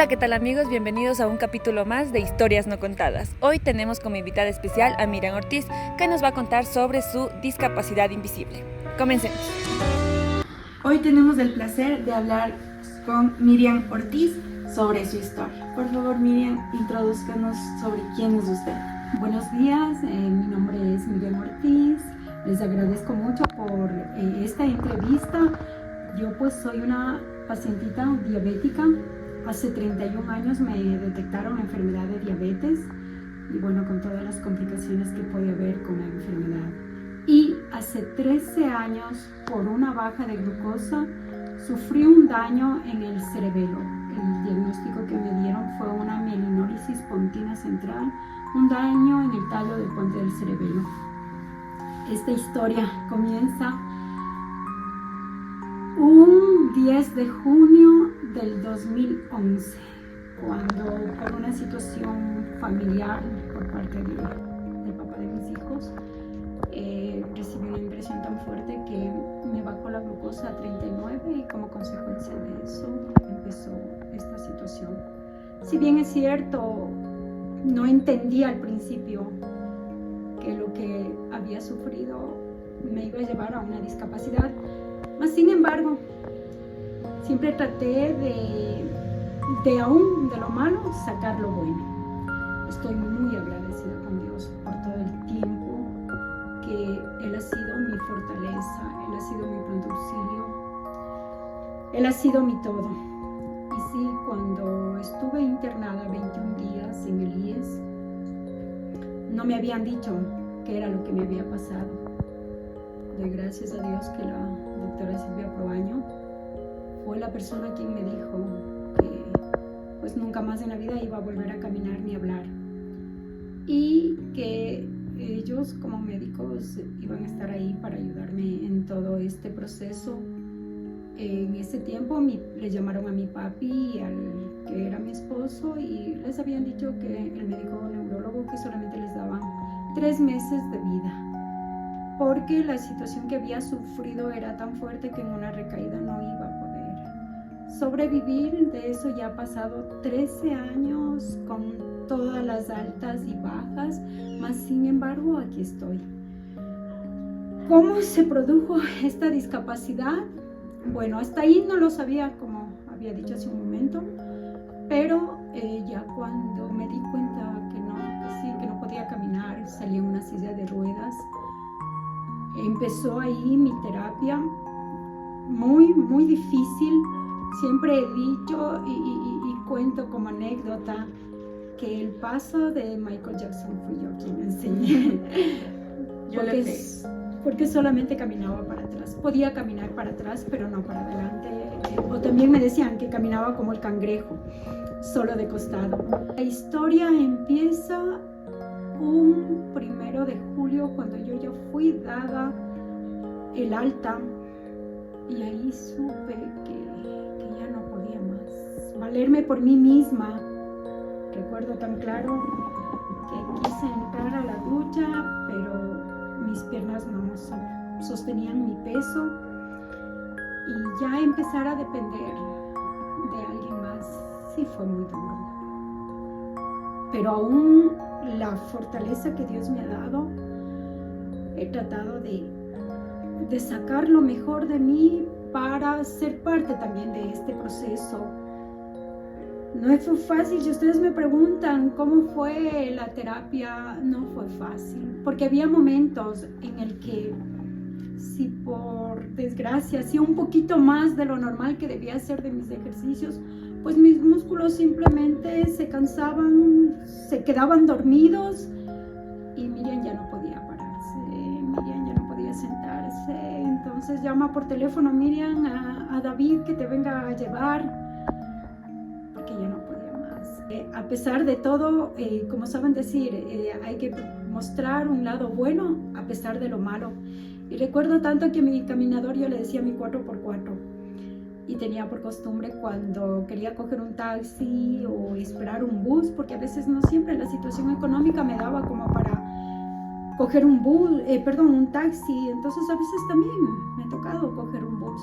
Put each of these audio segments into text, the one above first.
Hola, ¿qué tal amigos? Bienvenidos a un capítulo más de Historias No Contadas. Hoy tenemos como invitada especial a Miriam Ortiz, que nos va a contar sobre su discapacidad invisible. Comencemos. Hoy tenemos el placer de hablar con Miriam Ortiz sobre su historia. Por favor, Miriam, introduzcanos sobre quién es usted. Buenos días, mi nombre es Miriam Ortiz. Les agradezco mucho por esta entrevista. Yo pues soy una pacientita diabética. Hace 31 años me detectaron enfermedad de diabetes y bueno, con todas las complicaciones que puede haber con la enfermedad. Y hace 13 años, por una baja de glucosa, sufrí un daño en el cerebelo. El diagnóstico que me dieron fue una mielinólisis pontina central, un daño en el tallo del puente del cerebelo. Esta historia comienza un 10 de junio del 2011, cuando por una situación familiar por parte del papá de mis hijos, recibí una impresión tan fuerte que me bajó la glucosa a 39 y como consecuencia de eso empezó esta situación. Si bien es cierto, no entendía al principio que lo que había sufrido me iba a llevar a una discapacidad, mas sin embargo siempre traté de aún de lo malo sacar lo bueno. Estoy muy agradecida con Dios por todo el tiempo que Él ha sido mi fortaleza, Él ha sido mi pronto auxilio, Él ha sido mi todo. Y sí, cuando estuve internada 21 días en el IES, no me habían dicho qué era lo que me había pasado. Doy gracias a Dios que la doctora Silvia Proaño fue la persona quien me dijo que pues nunca más en la vida iba a volver a caminar ni a hablar, y que ellos como médicos iban a estar ahí para ayudarme en todo este proceso. En ese tiempo le llamaron a mi papi, que era mi esposo, y les habían dicho que el médico neurólogo que solamente les daban 3 meses de vida, porque la situación que había sufrido era tan fuerte que en una recaída no iba a poder sobrevivir. De eso ya ha pasado 13 años con todas las altas y bajas, mas sin embargo aquí estoy. ¿Cómo se produjo esta discapacidad? Bueno, hasta ahí no lo sabía, como había dicho hace un momento, pero ya cuando me di cuenta que no podía caminar, salí en una silla de ruedas, empezó ahí mi terapia muy, muy difícil. Siempre he dicho y cuento como anécdota que el paso de Michael Jackson fui yo quien me enseñé. Porque solamente caminaba para atrás. Podía caminar para atrás, pero no para adelante. O también me decían que caminaba como el cangrejo, solo de costado. La historia empieza un 1 de julio, cuando yo ya fui dada el alta, y ahí supe que ya no podía más valerme por mí misma. Recuerdo tan claro que quise entrar a la ducha, pero mis piernas no sostenían mi peso, y ya empezar a depender de alguien más sí fue muy duro. Pero aún la fortaleza que Dios me ha dado, he tratado de sacar lo mejor de mí para ser parte también de este proceso. No fue fácil. Si ustedes me preguntan cómo fue la terapia, no fue fácil, porque había momentos en el que, si por desgracia hacía un poquito más de lo normal que debía hacer de mis ejercicios, pues mis músculos simplemente se cansaban, se quedaban dormidos, y Miriam ya no podía pararse, Miriam ya no podía sentarse. Entonces llama por teléfono Miriam a David que te venga a llevar, porque ya no podía más. A pesar de todo, como saben decir, hay que mostrar un lado bueno a pesar de lo malo. Y recuerdo tanto que a mi caminador yo le decía mi 4x4, y tenía por costumbre, cuando quería coger un taxi o esperar un bus, porque a veces no siempre la situación económica me daba como para coger un taxi, entonces a veces también me ha tocado coger un bus.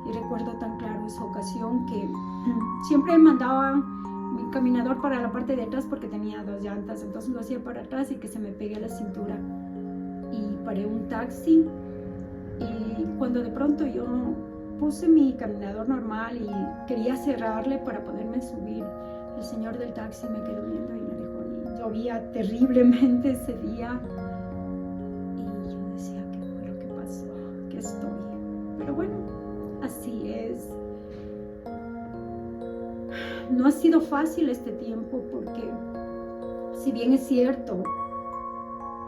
Y recuerdo tan claro esa ocasión que siempre mandaban caminador para la parte de atrás porque tenía 2 llantas, entonces lo hacía para atrás y que se me pegue a la cintura. Y paré un taxi y cuando de pronto yo puse mi caminador normal y quería cerrarle para poderme subir, el señor del taxi me quedó viendo y me dejó. Y llovía terriblemente ese día y yo decía, ¿qué fue lo que pasó? ¿Qué estoy? Pero bueno, así es. No ha sido fácil este tiempo porque, si bien es cierto,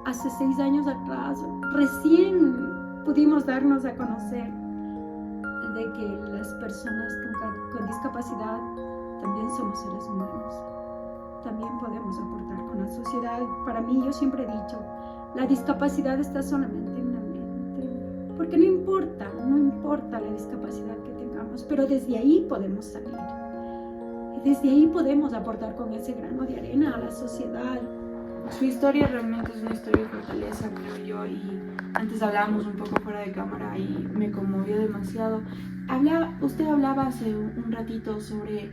hace 6 años atrás recién pudimos darnos a conocer de que las personas con discapacidad también somos seres humanos. También podemos aportar con la sociedad. Para mí, yo siempre he dicho, la discapacidad está solamente en la mente, porque no importa la discapacidad que tengamos, pero desde ahí podemos salir. Desde ahí podemos aportar con ese grano de arena a la sociedad. Su historia realmente es una historia de fortaleza, creo yo, y antes hablábamos un poco fuera de cámara y me conmovió demasiado. Usted hablaba hace un ratito sobre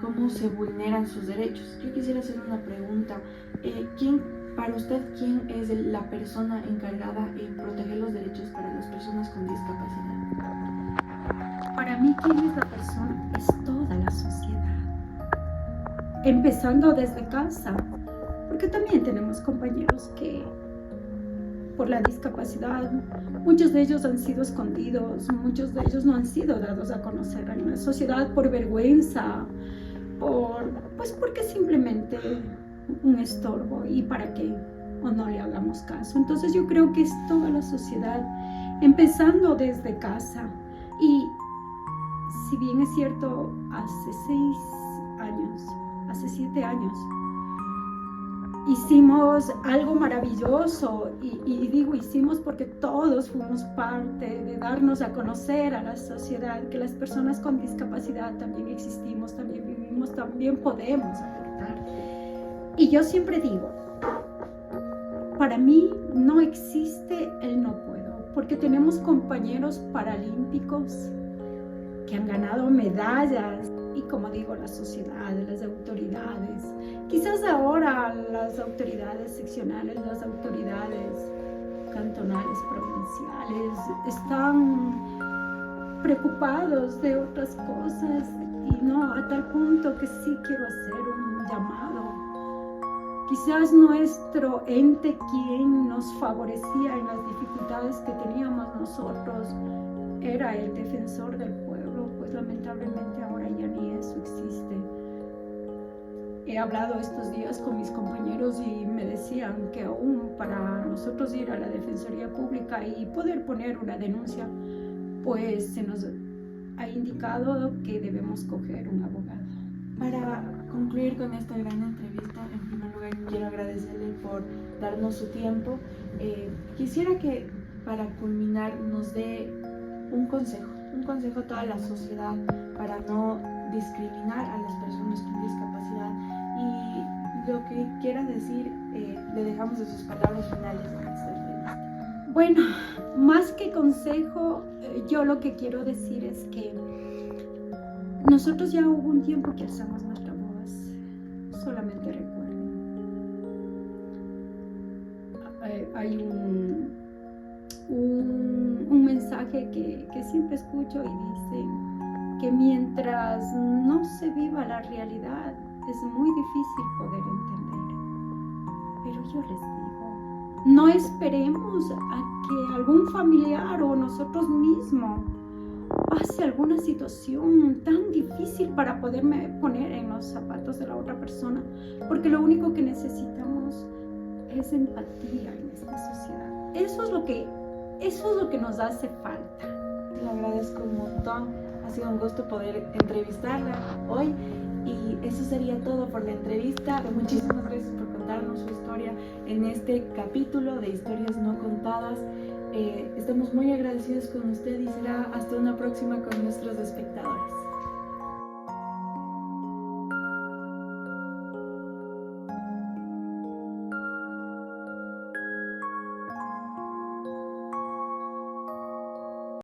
cómo se vulneran sus derechos. Yo quisiera hacer una pregunta. Para usted, ¿quién es la persona encargada en proteger los derechos para las personas con discapacidad? Para mí, ¿quién es la persona? Es toda la sociedad. Empezando desde casa, porque también tenemos compañeros que por la discapacidad, muchos de ellos han sido escondidos, muchos de ellos no han sido dados a conocer en la sociedad por vergüenza, porque simplemente un estorbo y para qué o no le hagamos caso. Entonces yo creo que es toda la sociedad, empezando desde casa. Y si bien es cierto, hace 7 años, hicimos algo maravilloso y digo hicimos porque todos fuimos parte de darnos a conocer a la sociedad que las personas con discapacidad también existimos, también vivimos, también podemos aportar. Y yo siempre digo, para mí no existe el no puedo, porque tenemos compañeros paralímpicos que han ganado medallas. Y como digo, la sociedad, las autoridades, quizás ahora las autoridades seccionales, las autoridades cantonales, provinciales, están preocupados de otras cosas y no a tal punto que sí quiero hacer un llamado. Quizás nuestro ente, quien nos favorecía en las dificultades que teníamos nosotros, era el defensor del pueblo, pues lamentablemente ahora ya ni eso existe. He hablado estos días con mis compañeros y me decían que aún para nosotros ir a la Defensoría Pública y poder poner una denuncia, pues se nos ha indicado que debemos coger un abogado. Para concluir con esta gran entrevista, en primer lugar quiero agradecerle por darnos su tiempo. Quisiera que para culminar nos dé un consejo a toda la sociedad para no discriminar a las personas con discapacidad, y lo que quiera decir le dejamos de sus palabras finales en esta entrevista. Bueno, más que consejo, yo lo que quiero decir es que nosotros ya hubo un tiempo que alzamos nuestra voz. Solamente recuerden, hay un mensaje que siempre escucho y dice que mientras no se viva la realidad es muy difícil poder entender. Pero yo les digo, no esperemos a que algún familiar o nosotros mismos pase alguna situación tan difícil para poderme poner en los zapatos de la otra persona, porque lo único que necesitamos es empatía en esta sociedad. Eso es lo que nos hace falta. Le agradezco un montón, ha sido un gusto poder entrevistarla hoy y eso sería todo por la entrevista. Muchísimas gracias por contarnos su historia en este capítulo de Historias No Contadas. Estamos muy agradecidos con usted y será hasta una próxima con nuestros espectadores.